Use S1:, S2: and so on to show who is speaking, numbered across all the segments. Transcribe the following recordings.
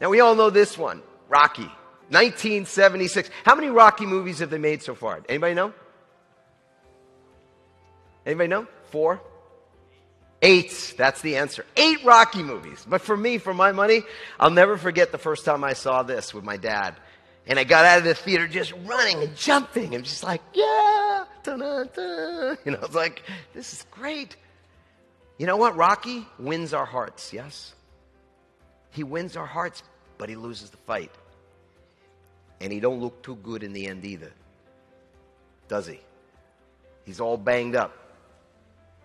S1: Now, we all know this one, Rocky, 1976. How many Rocky movies have they made so far? Anybody know? Anybody know? 4? 8. That's the answer. 8 Rocky movies. But for me, for my money, I'll never forget the first time I saw this with my dad. And I got out of the theater just running and jumping and just like, yeah, da-da-da. You know, it's like, this is great. You know what? Rocky wins our hearts, yes? He wins our hearts, but he loses the fight. And he don't look too good in the end either, does he? He's all banged up.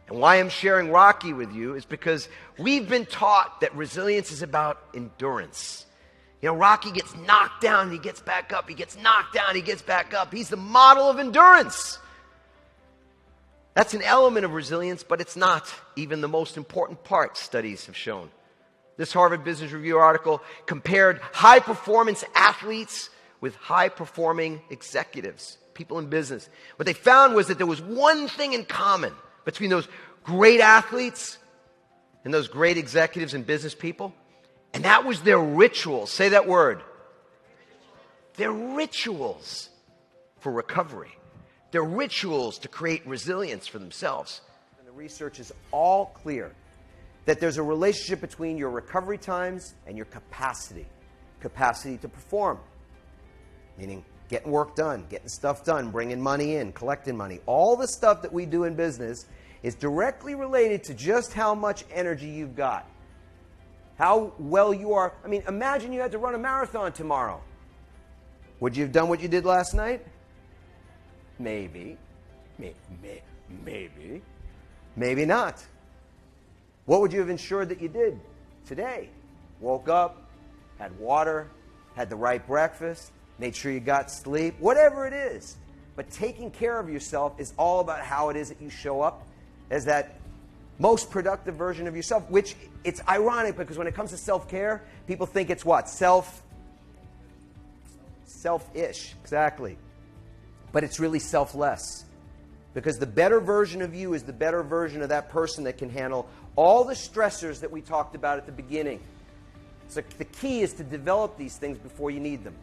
S1: And why I'm sharing Rocky with you is because we've been taught that resilience is about endurance. You know, Rocky gets knocked down, he gets back up. He gets knocked down, he gets back up. He's the model of endurance. That's an element of resilience, but it's not even the most important part, studies have shown. This Harvard Business Review article compared high-performance athletes with high-performing executives, people in business. What they found was that there was one thing in common between those great athletes and those great executives and business people, and that was their rituals. Say that word. Their rituals for recovery. Their rituals to create resilience for themselves. And the research is all clear that there's a relationship between your recovery times and your capacity to perform. Meaning getting work done, getting stuff done, bringing money in, collecting money. All the stuff that we do in business is directly related to just how much energy you've got. How well you are. I mean, imagine you had to run a marathon tomorrow. Would you have done what you did last night? Maybe. Maybe not. What would you have ensured that you did today? Woke up, had water, had the right breakfast, made sure you got sleep, whatever it is. But taking care of yourself is all about how it is that you show up as that most productive version of yourself, which it's ironic because when it comes to self-care, people think it's what? Selfish, exactly. But it's really selfless. Because the better version of you is the better version of that person that can handle all the stressors that we talked about at the beginning. So the key is to develop these things before you need them.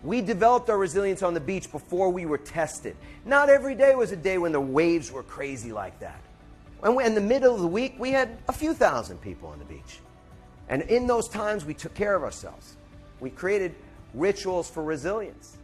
S1: We developed our resilience on the beach before we were tested. Not every day was a day when the waves were crazy like that. And in the middle of the week, we had a few thousand people on the beach. And in those times, we took care of ourselves. We created rituals for resilience.